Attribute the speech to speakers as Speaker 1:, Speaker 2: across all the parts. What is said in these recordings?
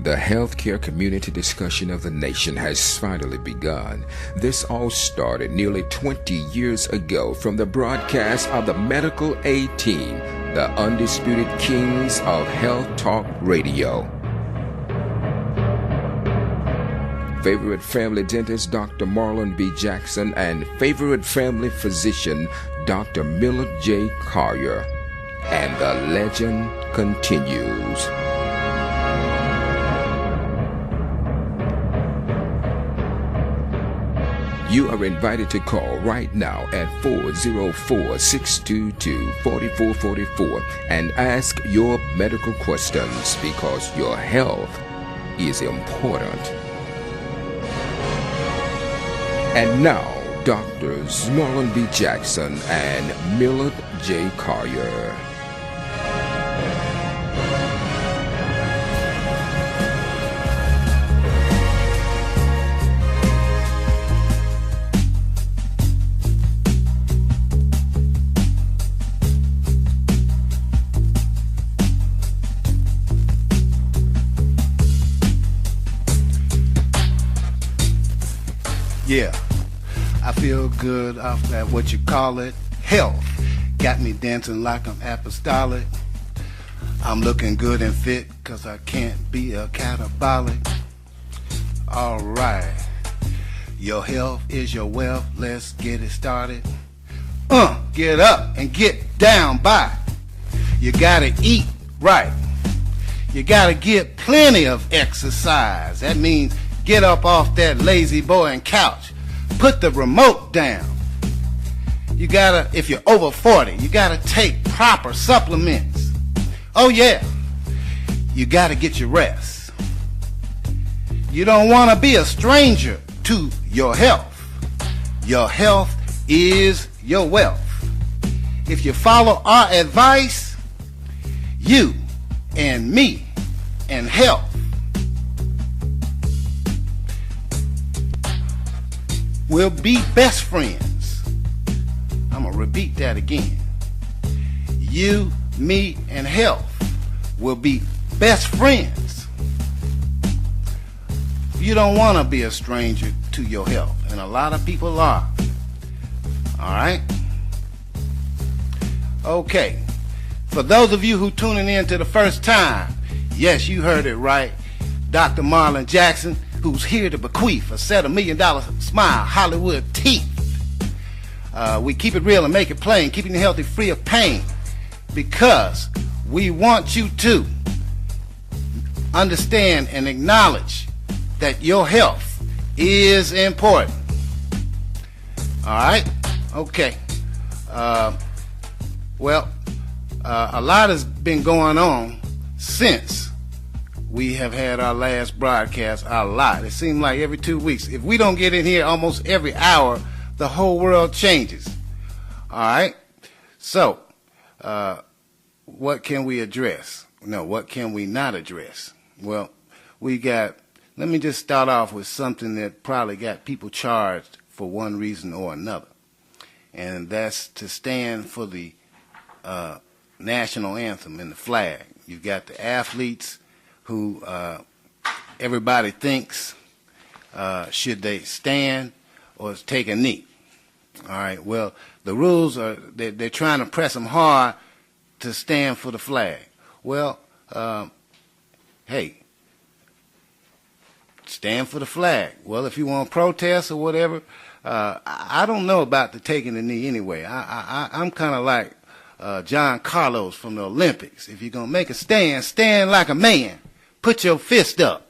Speaker 1: The healthcare community discussion of the nation has finally begun. This all started nearly 20 years ago from the broadcast of the Medical A-Team, the undisputed kings of health talk radio. Favorite family dentist Dr. Marlon B. Jackson and favorite family physician Dr. Millard J. Collier. And the legend continues. You are invited to call right now at 404-622-4444 and ask your medical questions because your health is important. And now, Doctors Marlon B. Jackson and Millard J. Collier.
Speaker 2: Yeah, I feel good off that what you call it, health. Got me dancing like I'm apostolic. I'm looking good and fit cause I can't be a catabolic. Alright, your health is your wealth, let's get it started. Get up and get down by. You gotta eat right. You gotta get plenty of exercise. That means get up off that lazy boy and couch. Put the remote down. You gotta, if you're over 40, you gotta take proper supplements. Oh yeah, you gotta get your rest. You don't wanna be a stranger to your health. Your health is your wealth. If you follow our advice, you and me and health we'll be best friends. I'm gonna repeat that again. You, me, and health will be best friends. You don't wanna be a stranger to your health, and a lot of people are. Alright? Okay. For those of you who tuning in to the first time, yes, you heard it right. Dr. Marlon Jackson, who's here to bequeath a set of $1 million smile Hollywood teeth. We keep it real and make it plain, keeping you healthy, free of pain, because we want you to understand and acknowledge that your health is important. Alright? Okay. A lot has been going on since we have had our last broadcast. A lot. It seems like every 2 weeks. If we don't get in here almost every hour, the whole world changes. Alright? So, what can we address? No, what can we not address? Well, let me just start off with something that probably got people charged for one reason or another. And that's to stand for the national anthem and the flag. You've got the athletes who everybody thinks should they stand or take a knee. All right, well, the rules are they're trying to press them hard to stand for the flag. Well, hey, stand for the flag. Well, if you want to protest or whatever, I don't know about the taking the knee anyway. I'm kind of like John Carlos from the Olympics. If you're going to make a stand, stand like a man. Put your fist up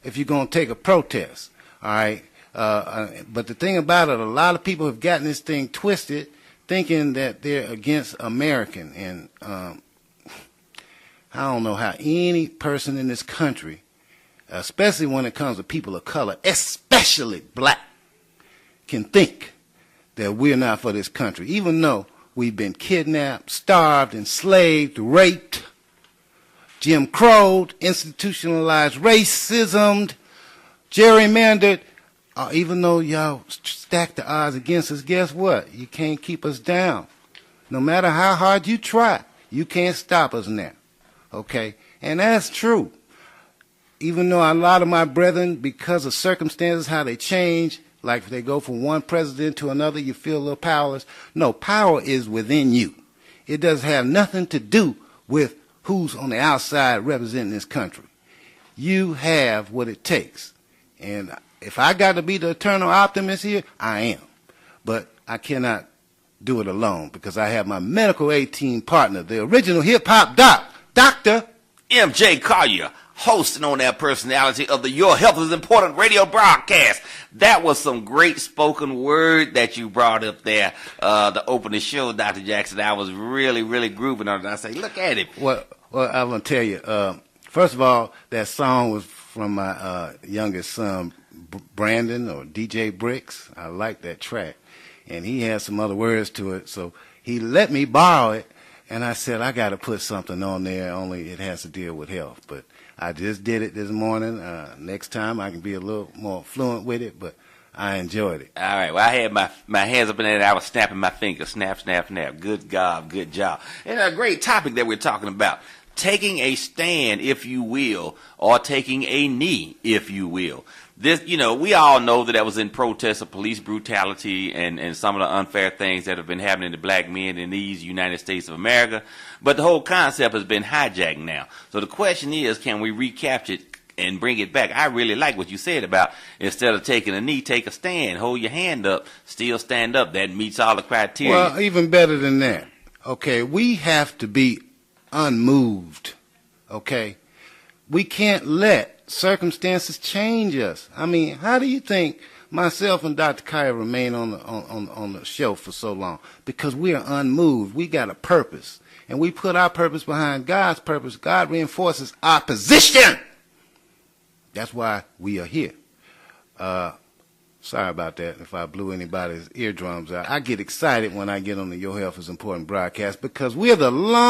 Speaker 2: if you're going to take a protest, all right? But the thing about it, a lot of people have gotten this thing twisted, thinking that they're against American. And I don't know how any person in this country, especially when it comes to people of color, especially black, can think that we're not for this country, even though we've been kidnapped, starved, enslaved, raped, Jim Crowed, institutionalized racism, gerrymandered. Even though y'all stack the odds against us, guess what? You can't keep us down. No matter how hard you try, you can't stop us now. Okay? And that's true. even though a lot of my brethren, because of circumstances, how they change, like if they go from one president to another, you feel a little powerless. No, power is within you. It doesn't have nothing to do with who's on the outside representing this country. You have what it takes. And if I got to be the eternal optimist here, I am. But I cannot do it alone because I have my medical 18 partner, the original hip-hop Dr.
Speaker 3: M.J. Collier, hosting on that personality of the Your Health is Important radio broadcast. That was some great spoken word that you brought up there to open the show, Dr. Jackson. I was really, really grooving on it. I say, look at it.
Speaker 2: Well, I'm going to tell you, first of all, that song was from my youngest son, Brandon, or DJ Bricks. I like that track. And he had some other words to it, so he let me borrow it. And I said, I got to put something on there, only it has to deal with health. But I just did it this morning. Next time I can be a little more fluent with it, but I enjoyed it.
Speaker 3: All right. Well, I had my hands up in there and I was snapping my fingers. Snap, snap, snap. Good job. Good job. And a great topic that we're talking about. Taking a stand, if you will, or taking a knee, if you will. This, we all know that was in protest of police brutality and some of the unfair things that have been happening to black men in these United States of America. But the whole concept has been hijacked now. So the question is, can we recapture it and bring it back? I really like what you said about instead of taking a knee, take a stand, hold your hand up, still stand up. That meets all the criteria.
Speaker 2: Well, even better than that. Okay, we have to be unmoved. Okay, we can't let circumstances change us. I mean, how do you think myself and Dr. Collier remain on the show for so long? Because we are unmoved. We got a purpose, and we put our purpose behind God's purpose. God reinforces our position. That's why we are here. Sorry about that if I blew anybody's eardrums out. I get excited when I get on the Your Health is Important broadcast because we're the longest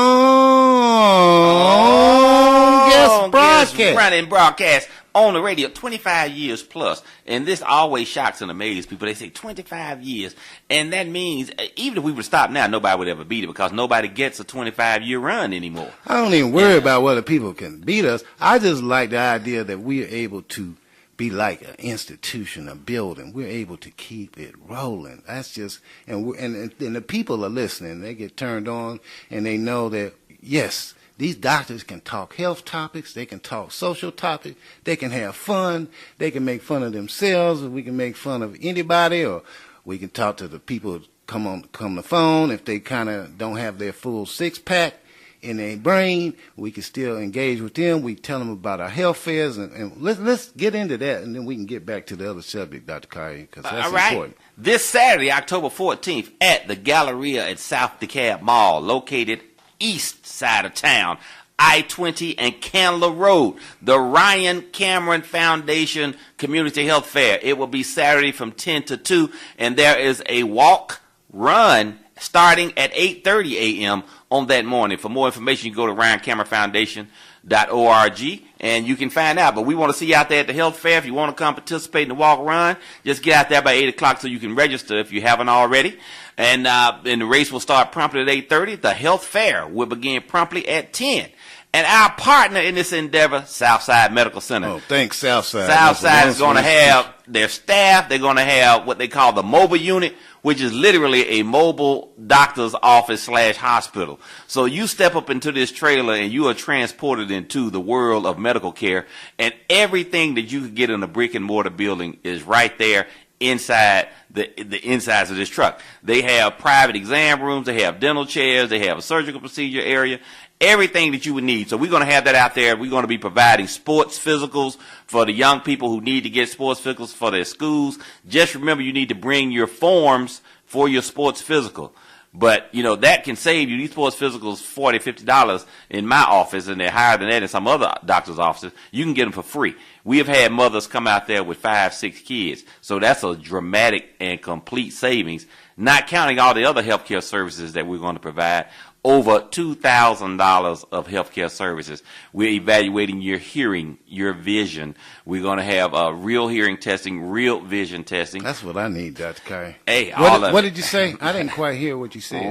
Speaker 2: broadcast.
Speaker 3: Running broadcast on the radio, 25 years plus. And this always shocks and amazes people. They say 25 years. And that means even if we would stop now, nobody would ever beat it because nobody gets a 25-year run anymore.
Speaker 2: I don't even worry about whether people can beat us. I just like the idea that we are able to be like an institution, a building. We're able to keep it rolling. That's just, and the people are listening. They get turned on, and they know that, yes, these doctors can talk health topics. They can talk social topics. They can have fun. They can make fun of themselves, or we can make fun of anybody, or we can talk to the people who come on the phone. If they kind of don't have their full six-pack in their brain, we can still engage with them. We tell them about our health fairs, and let's get into that, and then we can get back to the other subject, Dr. Collier, because that's important.
Speaker 3: This Saturday, October 14th, at the Galleria at South DeKalb Mall, located east side of town, I-20 and Candler Road, the Ryan Cameron Foundation Community Health Fair. It will be Saturday from 10 to 2, and there is a walk-run starting at 8:30 a.m. on that morning. For more information, you can go to ryancameronfoundation.org and you can find out. But we want to see you out there at the health fair. If you want to come participate in the walk run, just get out there by 8 o'clock so you can register if you haven't already. And the race will start promptly at 8:30. The health fair will begin promptly at 10. And our partner in this endeavor, Southside Medical Center.
Speaker 2: Oh, thanks, Southside.
Speaker 3: Southside is going to have their staff. They're going to have what they call the mobile unit, which is literally a mobile doctor's office / hospital. So you step up into this trailer and you are transported into the world of medical care, and everything that you could get in a brick and mortar building is right there inside the insides of this truck. They have private exam rooms. They have dental chairs. They have a surgical procedure area. Everything that you would need. So we're going to have that out there. We're going to be providing sports physicals for the young people who need to get sports physicals for their schools. Just remember, you need to bring your forms for your sports physical. But, that can save you. These sports physicals, $40, $50 in my office, and they're higher than that in some other doctor's offices. You can get them for free. We have had mothers come out there with 5, 6 kids. So that's a dramatic and complete savings, not counting all the other healthcare services that we're going to provide. Over $2,000 of healthcare services. We're evaluating your hearing, your vision. We're going to have real hearing testing, real vision testing.
Speaker 2: That's what I need, Dr. Collier.
Speaker 3: Hey,
Speaker 2: what did you say? I didn't quite hear what you said.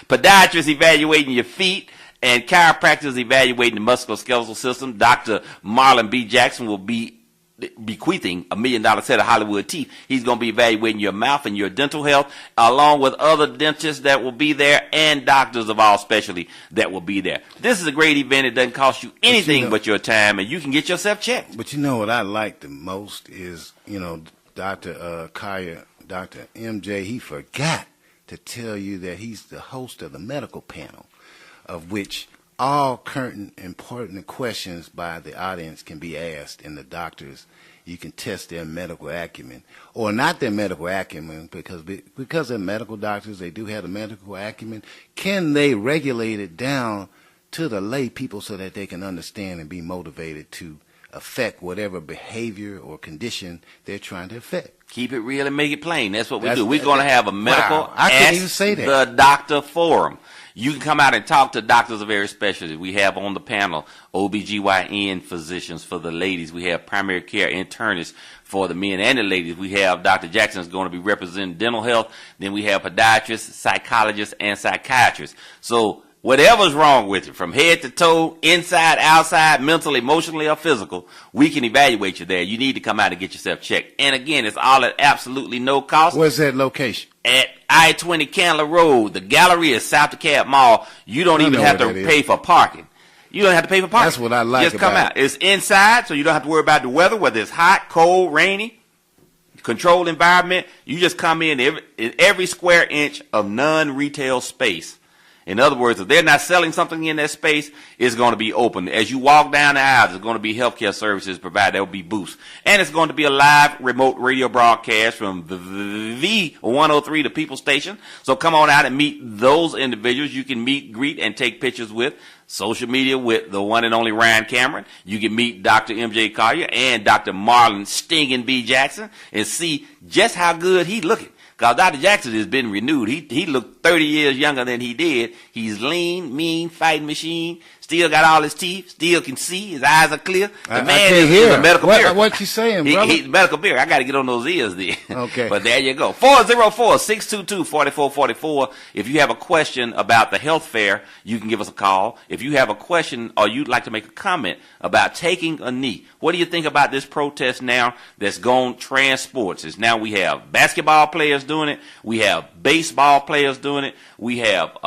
Speaker 3: Podiatrists evaluating your feet, And chiropractors evaluating the musculoskeletal system. Dr. Marlon B. Jackson will be bequeathing $1 million set of Hollywood teeth. He's going to be evaluating your mouth and your dental health, along with other dentists that will be there and doctors of all specialty that will be there. This is a great event. It doesn't cost you anything but your time, and you can get yourself checked.
Speaker 2: But you know what I like the most is, Dr. Collier, Dr. MJ, he forgot to tell you that he's the host of the medical panel, of which all current important questions by the audience can be asked, and the doctors, you can test their medical acumen, or not their medical acumen, because they're medical doctors, they do have the medical acumen. Can they regulate it down to the lay people so that they can understand and be motivated to affect whatever behavior or condition they're trying to affect?
Speaker 3: Keep it real and make it plain. That's what we do. We're going to have a medical
Speaker 2: I couldn't even say that.
Speaker 3: The Doctor Forum. You can come out and talk to doctors of various specialties. We have on the panel OBGYN physicians for the ladies. We have primary care internists for the men and the ladies. We have Dr. Jackson is going to be representing dental health. Then we have podiatrists, psychologists, and psychiatrists. So whatever's wrong with you, from head to toe, inside, outside, mental, emotionally, or physical, we can evaluate you there. You need to come out and get yourself checked. And again, it's all at absolutely no cost.
Speaker 2: Where's that location?
Speaker 3: At I-20 Candler Road. The gallery is South DeKalb Mall. You don't even have to pay for parking. You don't have to pay for parking.
Speaker 2: That's what I like.
Speaker 3: Just come out. It's inside, so you don't have to worry about the weather, whether it's hot, cold, rainy. Controlled environment. You just come in every square inch of non-retail space. In other words, if they're not selling something in that space, it's going to be open. As you walk down the aisles, there's going to be healthcare services provided. There will be booths. And it's going to be a live remote radio broadcast from the V103, the People Station. So come on out and meet those individuals. You can meet, greet, and take pictures with. Social media with the one and only Ryan Cameron. You can meet Dr. M.J. Collier and Dr. Marlon Stingin' B. Jackson and see just how good he's looking. Because Dr. Jackson has been renewed. He looked 30 years younger than he did. He's lean, mean, fighting machine. Still got all his teeth. Still can see. His eyes are clear. The man is a medical beer.
Speaker 2: What you saying, brother?
Speaker 3: He's medical beer. I got to get on those ears then.
Speaker 2: Okay.
Speaker 3: But there you go. 404-622-4444. If you have a question about the health fair, you can give us a call. If you have a question or you'd like to make a comment about taking a knee, what do you think about this protest now that's gone transports? It's now we have basketball players doing it. We have baseball players doing it. We have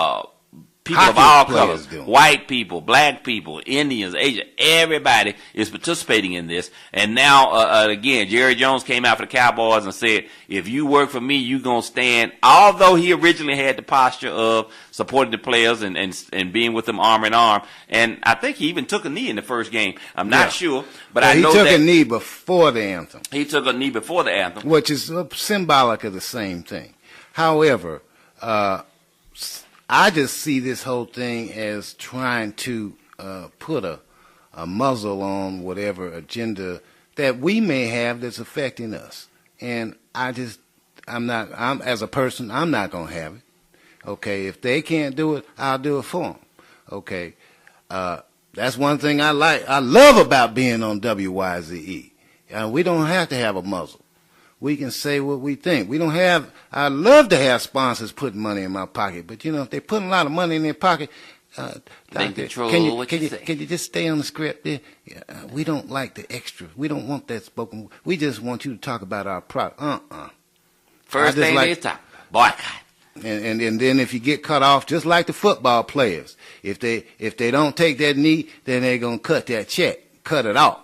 Speaker 3: people of all colors, white people, black people, Indians, Asian, everybody is participating in this. And now, again, Jerry Jones came out for the Cowboys and said, if you work for me, you're going to stand. Although he originally had the posture of supporting the players and being with them arm in arm. And I think he even took a knee in the first game. I'm not sure, but I know
Speaker 2: he took a knee before the anthem.
Speaker 3: He took a knee before the anthem.
Speaker 2: Which is symbolic of the same thing. However, I just see this whole thing as trying to put a muzzle on whatever agenda that we may have that's affecting us. And as a person, I'm not going to have it. Okay, if they can't do it, I'll do it for them. Okay, that's one thing I love about being on WYZE. We don't have to have a muzzle. We can say what we think. I love to have sponsors putting money in my pocket, but if they put a lot of money in their pocket, doctor, can you just stay on the script? We don't like the extra. We don't want that spoken. We just want you to talk about our product.
Speaker 3: First thing is talk boycott.
Speaker 2: And then if you get cut off, just like the football players, if they don't take that knee, then they're gonna cut that check, cut it off.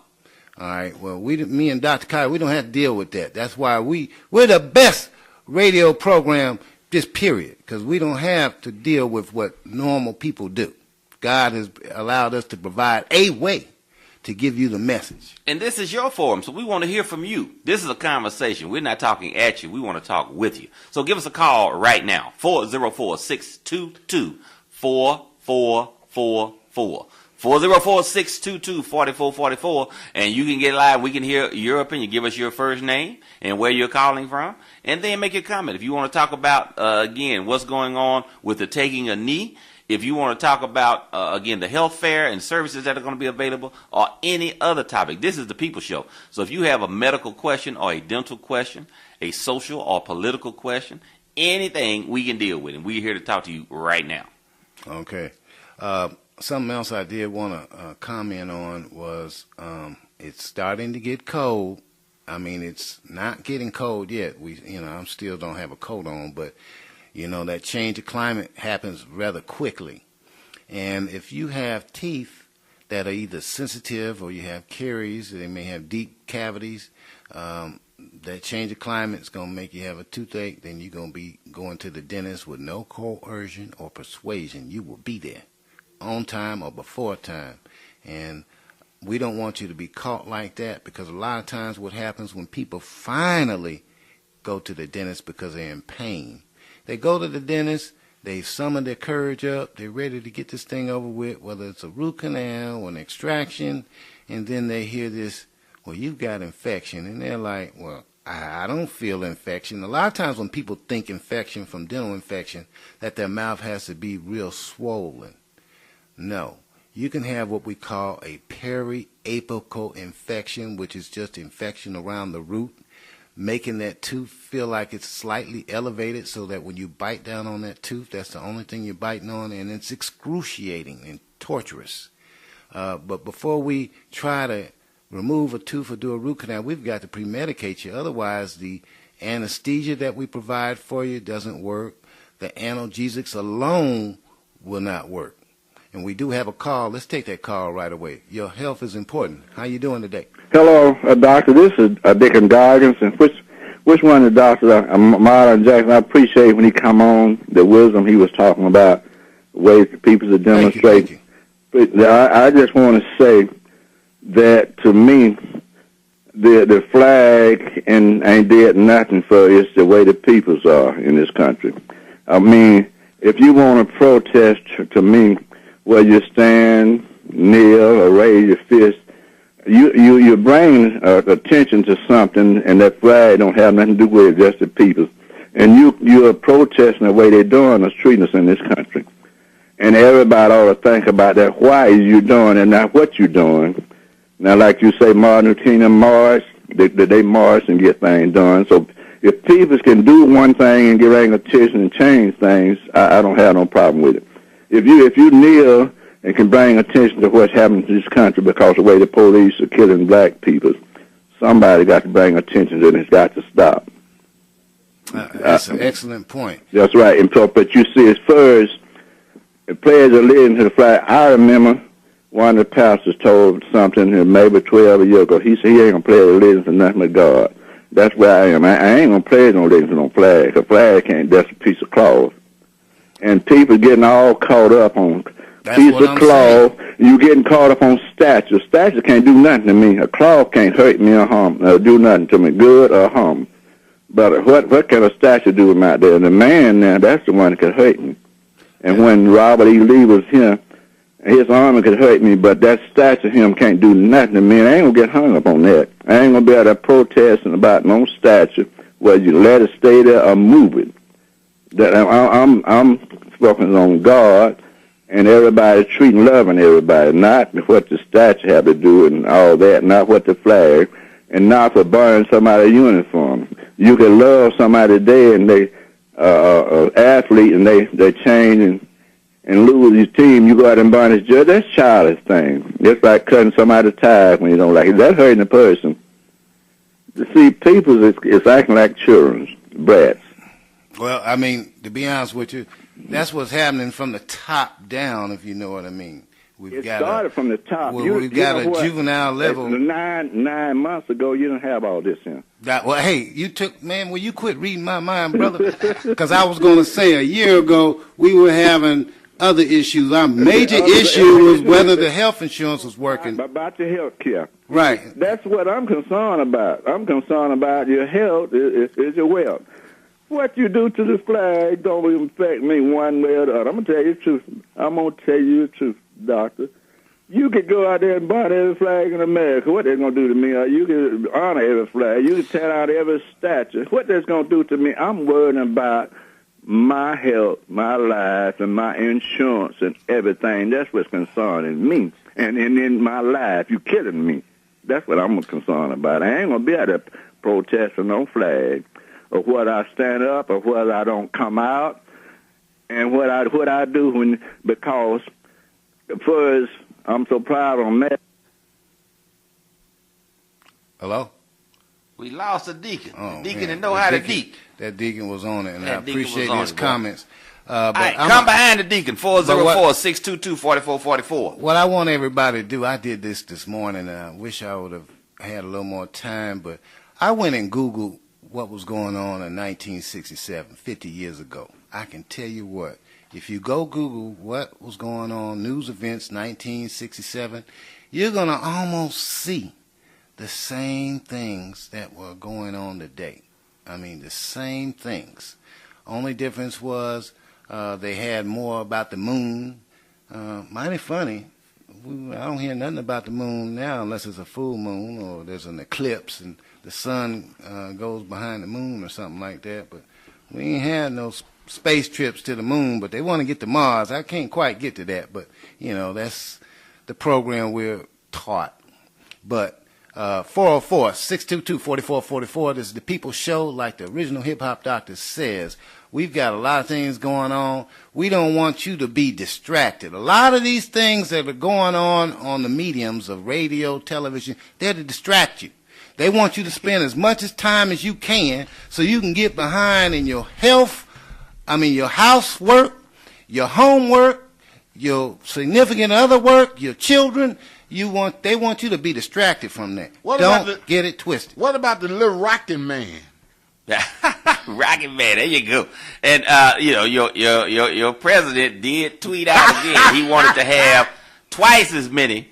Speaker 2: All right. Well, me and Dr. Kai, we don't have to deal with that. That's why we're the best radio program, just period, because we don't have to deal with what normal people do. God has allowed us to provide a way to give you the message.
Speaker 3: And this is your forum, so we want to hear from you. This is a conversation. We're not talking at you. We want to talk with you. So give us a call right now, 404-622-4444. 404-622-4444, and you can get live. We can hear your opinion. Give us your first name and where you're calling from, and then make your comment. If you want to talk about, again, what's going on with the taking a knee, if you want to talk about, again, the health fair and services that are going to be available, or any other topic, this is the People Show. So if you have a medical question or a dental question, a social or political question, anything we can deal with, and we're here to talk to you right now.
Speaker 2: Okay. something else I did want to comment on was it's starting to get cold. I mean, it's not getting cold yet. I still don't have a coat on, but that change of climate happens rather quickly. And if you have teeth that are either sensitive or you have caries, they may have deep cavities, that change of climate is going to make you have a toothache, then you're going to be going to the dentist with no coercion or persuasion. You will be there on time or before time. And we don't want you to be caught like that, because a lot of times what happens when people finally go to the dentist because they're in pain, they go to the dentist, they summon their courage up, they're ready to get this thing over with, whether it's a root canal or an extraction, and then they hear this, well, you've got infection, and they're like, well, I don't feel infection. A lot of times when people think infection from dental infection, that their mouth has to be real swollen. No. You can have what we call a periapical infection, which is just infection around the root, making that tooth feel like it's slightly elevated, so that when you bite down on that tooth, that's the only thing you're biting on, and it's excruciating and torturous. But before we try to remove a tooth or do a root canal, we've got to pre-medicate you. Otherwise, the anesthesia that we provide for you doesn't work. The analgesics alone will not work. And we do have a call. Let's take that call right away. Your health is important. How you doing today?
Speaker 4: Hello, doctor. This is Dickon Goggins. And which one of the doctors? Marlon Jackson. I appreciate when he come on, the wisdom he was talking about, ways for people to demonstrate.
Speaker 2: Thank you.
Speaker 4: But I just want to say that, to me, the flag ain't did nothing for it's the way the peoples are in this country. I mean, if you want to protest, to me, where you stand, kneel, or raise your fist, you bring attention to something, and that flag don't have nothing to do with it, just the people. And you are protesting the way they're doing us, treating us in this country. And everybody ought to think about that. Why is you doing it, not what you're doing? Now, like you say, Martin Luther King march, they march and get things done. So if people can do one thing and get attention and change things, I don't have no problem with it. If you kneel and can bring attention to what's happening to this country because of the way the police are killing black people, somebody got to bring attention to it, and it's got to stop.
Speaker 2: That's an excellent point.
Speaker 4: That's right. And so, but you see, as far as the players are leading to the flag, I remember one of the pastors told something maybe 12 years ago. He said he ain't going to play the religion for nothing but God. That's where I am. I ain't going to play no religion for no flag. A flag can't, that's a piece of cloth. And people getting all caught up on piece of cloth. You getting caught up on statues. Statues can't do nothing to me. A cloth can't hurt me or harm, do nothing to me, good or harm. But what can a statue do with out there? The man now, that's the one that could hurt me. And when Robert E. Lee was here, his army could hurt me, but that statue of him can't do nothing to me, and I ain't going to get hung up on that. I ain't going to be out there protesting about no statue, whether you let it stay there or move it. That I'm focusing on God and everybody treating, loving everybody, not what the statue have to do and all that, not what the flag, and not for burning somebody's uniform. You can love somebody today and they athlete and they change and lose your team. You go out and burn his judge. That's childish thing. It's like cutting somebody's tires when you don't like it. That's hurting the person. You see, people is acting like children, brats.
Speaker 2: Well, I mean, to be honest with you, that's what's happening from the top down, if you know what I mean.
Speaker 4: It started from the top.
Speaker 2: We've got a juvenile level.
Speaker 4: Nine months ago, you didn't have all this in.
Speaker 2: Well, hey, will you quit reading my mind, brother? Because I was going to say a year ago, we were having other issues. Our major issue was whether the health insurance was working.
Speaker 4: About the health care.
Speaker 2: Right.
Speaker 4: That's what I'm concerned about. I'm concerned about your health is your wealth. What you do to the flag don't even affect me one way or the other. I'm going to tell you the truth. I'm going to tell you the truth, doctor. You could go out there and burn every flag in America. What they're going to do to me? You can honor every flag. You can tear out every statue. What that's going to do to me? I'm worried about my health, my life, and my insurance and everything. That's what's concerning me. And in my life, you killing me. That's what I'm concerned about. I ain't going to be out there protesting no flag, or whether I stand up or whether I don't come out, and what I do because First, I'm so proud on that.
Speaker 2: Hello?
Speaker 3: We lost a deacon.
Speaker 2: Oh,
Speaker 3: The deacon
Speaker 2: man.
Speaker 3: didn't know
Speaker 2: The
Speaker 3: how to
Speaker 2: deacon-
Speaker 3: deacon.
Speaker 2: That deacon was on it, and
Speaker 3: That
Speaker 2: I
Speaker 3: deacon was
Speaker 2: appreciate
Speaker 3: on
Speaker 2: his
Speaker 3: it, boy.
Speaker 2: comments.
Speaker 3: All
Speaker 2: But
Speaker 3: right,
Speaker 2: I'm-
Speaker 3: come behind the deacon, 404-622-4444.
Speaker 2: What I want everybody to do, I did this morning, and I wish I would have had a little more time, but I went and Googled what was going on in 1967, 50 years ago. I can tell you what, if you go Google what was going on, news events 1967, you're going to almost see the same things that were going on today. I mean, the same things. Only difference was they had more about the moon. Mighty funny. I don't hear nothing about the moon now unless it's a full moon or there's an eclipse and the sun goes behind the moon or something like that. But we ain't had no space trips to the moon, but they want to get to Mars. I can't quite get to that, but, you know, that's the program we're taught. But 404-622-4444, this is the People's Show, like the original hip-hop doctor says. We've got a lot of things going on. We don't want you to be distracted. A lot of these things that are going on the mediums of radio, television, they're to distract you. They want you to spend as much time as you can so you can get behind in your health, your housework, your homework, your significant other work, your children. They want you to be distracted from that. Don't get it twisted.
Speaker 5: What about the little rocking man?
Speaker 3: Rocking man, there you go. And your president did tweet out again. He wanted to have twice as many.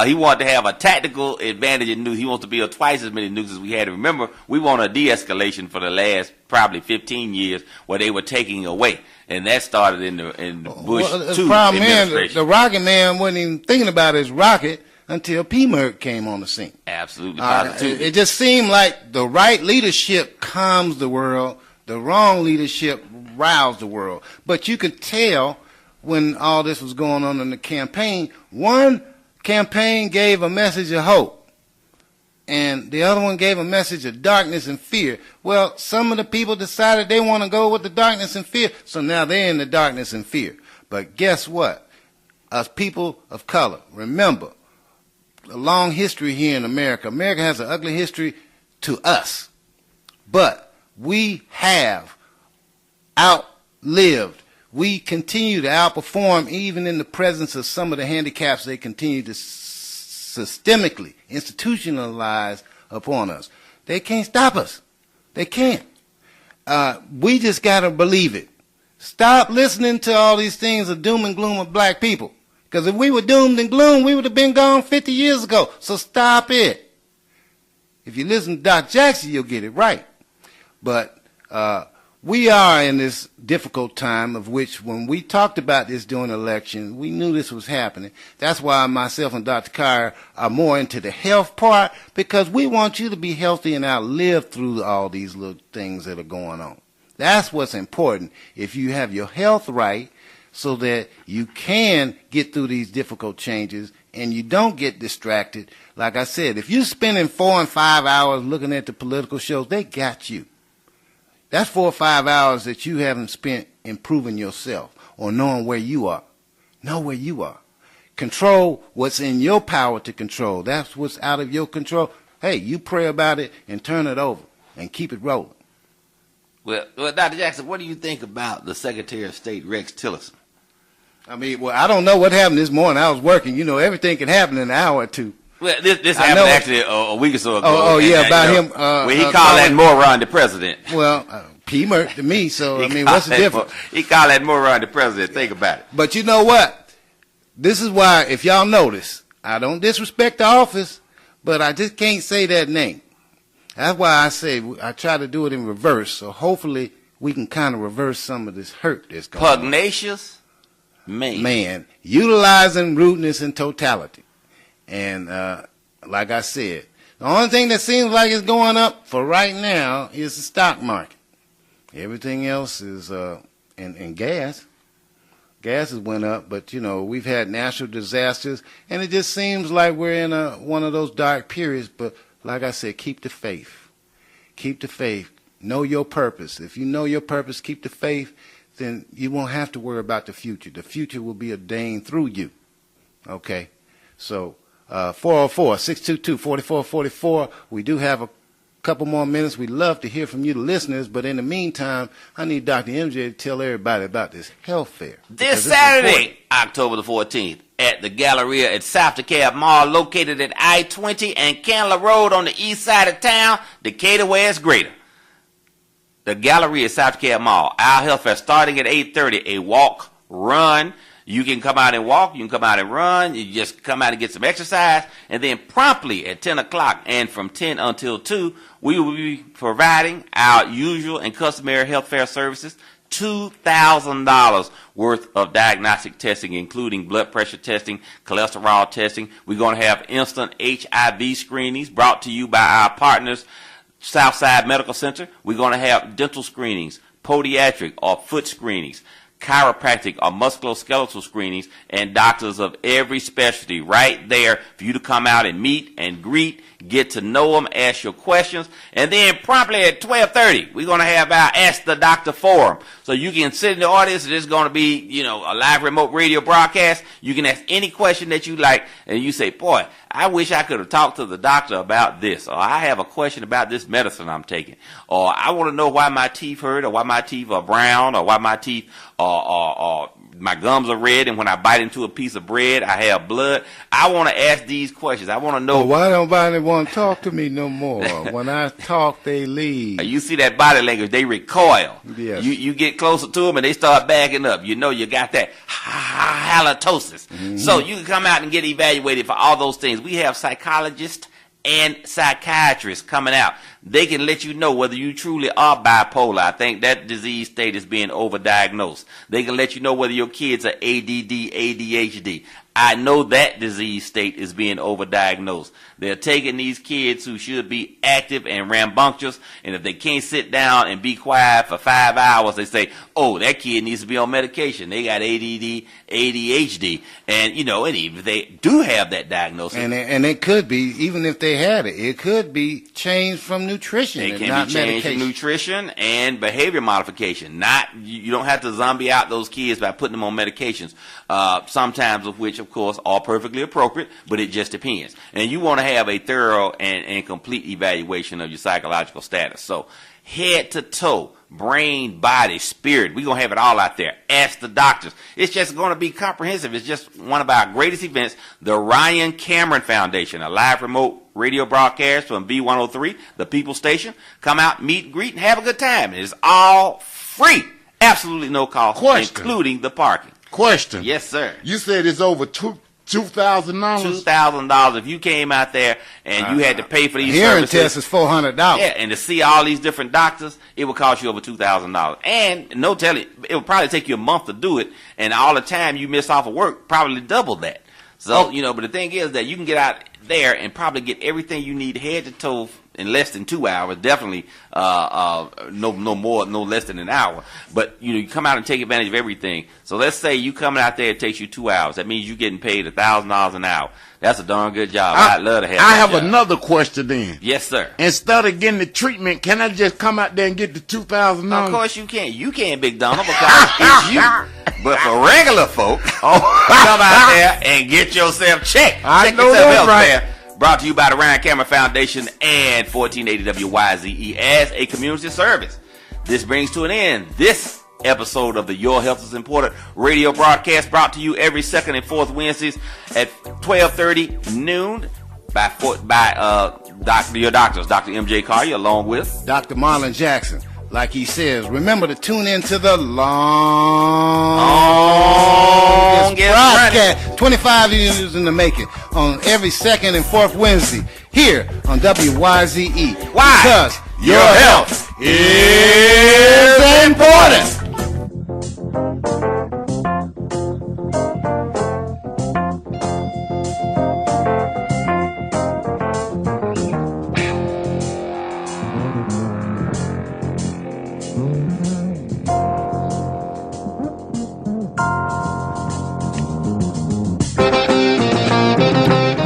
Speaker 3: He wanted to have a tactical advantage in nukes. He wants to build twice as many nukes as we had. Remember, we want a de-escalation for the last probably 15 years where they were taking away. And that started in the Bush II administration.
Speaker 2: The rocket man wasn't even thinking about his rocket until P-Merc came on the scene.
Speaker 3: Absolutely, positively.
Speaker 2: It just seemed like the right leadership calms the world, the wrong leadership riles the world. But you could tell when all this was going on in the campaign, one campaign gave a message of hope, and the other one gave a message of darkness and fear. Well, some of the people decided they want to go with the darkness and fear, so now they're in the darkness and fear. But guess what? Us people of color, remember, a long history here in America. America has an ugly history to us, but we have outlived. We continue to outperform even in the presence of some of the handicaps they continue to systemically institutionalize upon us. They can't stop us. They can't. We just got to believe it. Stop listening to all these things of doom and gloom of black people. Because if we were doomed and gloom, we would have been gone 50 years ago. So stop it. If you listen to Doc Jackson, you'll get it right. But we are in this difficult time of which when we talked about this during the election, we knew this was happening. That's why myself and Dr. Collier are more into the health part, because we want you to be healthy and outlive through all these little things that are going on. That's what's important. If you have your health right, so that you can get through these difficult changes and you don't get distracted. Like I said, if you're spending 4 and 5 hours looking at the political shows, they got you. That's 4 or 5 hours that you haven't spent improving yourself or knowing where you are. Know where you are. Control what's in your power to control. That's what's out of your control. Hey, you pray about it and turn it over and keep it rolling.
Speaker 3: Well, Dr. Jackson, what do you think about the Secretary of State, Rex Tillerson?
Speaker 2: I don't know what happened this morning. I was working. Everything can happen in an hour or two.
Speaker 3: Well, this happened actually a week or so ago.
Speaker 2: About him.
Speaker 3: Where he called that moron the president.
Speaker 2: Well, P-Merc to me, so, what's the difference?
Speaker 3: He called that moron the president. Think about it.
Speaker 2: But you know what? This is why, if y'all notice, I don't disrespect the office, but I just can't say that name. That's why I say I try to do it in reverse, so hopefully we can kind of reverse some of this hurt that's going on.
Speaker 3: Pugnacious man,
Speaker 2: utilizing rudeness in totality. And like I said, the only thing that seems like it's going up for right now is the stock market. Everything else is and gas. Gas has went up, but we've had natural disasters, and it just seems like we're in one of those dark periods. But like I said, keep the faith. Keep the faith. Know your purpose. If you know your purpose, keep the faith, then you won't have to worry about the future. The future will be ordained through you. Okay. So 404-622-4444. We do have a couple more minutes. We'd love to hear from you, the listeners. But in the meantime, I need Dr. MJ to tell everybody about this health fair.
Speaker 3: This Saturday, October the 14th, at the Galleria at South DeKalb Mall, located at I-20 and Candler Road on the east side of town, Decatur, where it's greater. The Galleria at South DeKalb Mall. Our health fair starting at 8:30. A walk, run. You can come out and walk. You can come out and run. You just come out and get some exercise. And then promptly at 10 o'clock and from 10 until 2, we will be providing our usual and customary health fair services. $2,000 worth of diagnostic testing, including blood pressure testing, cholesterol testing. We're going to have instant HIV screenings brought to you by our partners, Southside Medical Center. We're going to have dental screenings, podiatric or foot screenings, chiropractic or musculoskeletal screenings, and doctors of every specialty right there for you to come out and meet and greet, get to know them, ask your questions. And then promptly at 12:30, we're going to have our Ask the Doctor forum. So you can sit in the audience. It's going to be, a live remote radio broadcast. You can ask any question that you like, and you say, boy, I wish I could have talked to the doctor about this, or I have a question about this medicine I'm taking, or I want to know why my teeth hurt, or why my teeth are brown, or why my teeth or my gums are red, and when I bite into a piece of bread, I have blood. I want to ask these questions. I want to know.
Speaker 2: Well, why don't nobody want to talk to me no more? When I talk, they leave.
Speaker 3: You see that body language, they recoil.
Speaker 2: Yes.
Speaker 3: You get closer to them, and they start backing up. You know you got that halitosis. Mm-hmm. So you can come out and get evaluated for all those things. We have psychologists and psychiatrists coming out. They can let you know whether you truly are bipolar. I think that disease state is being overdiagnosed. They can let you know whether your kids are ADD, ADHD. I know that disease state is being overdiagnosed. They're taking these kids who should be active and rambunctious, and if they can't sit down and be quiet for 5 hours, they say, oh, that kid needs to be on medication. They got ADD, ADHD. And, and even if they do have that diagnosis.
Speaker 2: And it could be, even if they had it could be changed from nutrition
Speaker 3: and
Speaker 2: not
Speaker 3: not medication. It can be changed
Speaker 2: medication.
Speaker 3: from nutrition and behavior modification. You don't have to zombie out those kids by putting them on medications, sometimes of which, of course, are perfectly appropriate, but it just depends. And you want to have a thorough and complete evaluation of your psychological status. So head to toe, brain, body, spirit, we're going to have it all out there. Ask the doctors. It's just going to be comprehensive. It's just one of our greatest events. The Ryan Cameron Foundation, a live remote radio broadcast from B103, the People Station. Come out, meet, greet, and have a good time. It's all free. Absolutely no cost, including the parking.
Speaker 5: Question.
Speaker 3: Yes, sir.
Speaker 5: You said it's over $2,000?
Speaker 3: $2,000 if you came out there and you had to pay for these
Speaker 2: hearing
Speaker 3: services.
Speaker 2: test is $400.
Speaker 3: Yeah, and to see all these different doctors, it would cost you over $2,000. And no telling, it would probably take you a month to do it, and all the time you miss off of work, probably double that. So, but the thing is that you can get out there and probably get everything you need head to toe in less than 2 hours. Definitely no less than an hour. But you come out and take advantage of everything. So let's say you coming out there, it takes you 2 hours. That means you're getting paid $1,000 an hour. That's a darn good job. I'd love to have that
Speaker 5: have
Speaker 3: job.
Speaker 5: another question then.
Speaker 3: Yes, sir.
Speaker 5: Instead of getting the treatment, can I just come out there and get the $2,000?
Speaker 3: Of course you can. You can, Big Donald, because it's you. But for regular folk, come out there and get yourself checked.
Speaker 5: I
Speaker 3: Check
Speaker 5: know
Speaker 3: yourself
Speaker 5: that's
Speaker 3: out
Speaker 5: right.
Speaker 3: there. Brought to you by the Ryan Cameron Foundation and 1480 WYZE as a community service. This brings to an end this episode of the Your Health is Important radio broadcast, brought to you every second and fourth Wednesdays at 12:30 noon by your doctors, Dr. M.J. Collier, along with
Speaker 2: Dr. Marlon Jackson. Like he says, remember to tune in to the longest broadcast, 25 years in the making, on every second and fourth Wednesday, here on WYZE.
Speaker 3: Why?
Speaker 2: Because
Speaker 3: your health
Speaker 2: is important.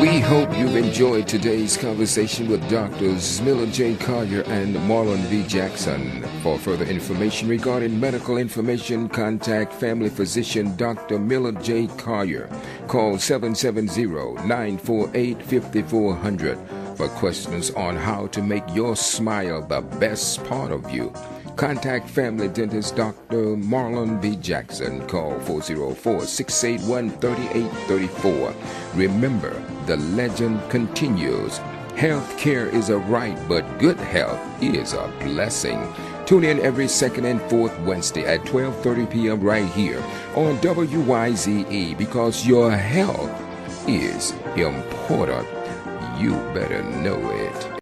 Speaker 1: We hope you've enjoyed today's conversation with Doctors Millard J. Collier and Marlon V. Jackson. For further information regarding medical information, contact family physician Dr. Millard J. Collier. Call 770-948-5400 for questions on how to make your smile the best part of you. Contact family dentist Dr. Marlon V. Jackson. Call 404-681-3834. Remember, the legend continues. Health care is a right, but good health is a blessing. Tune in every second and fourth Wednesday at 12:30 p.m. right here on WYZE, because your health is important. You better know it.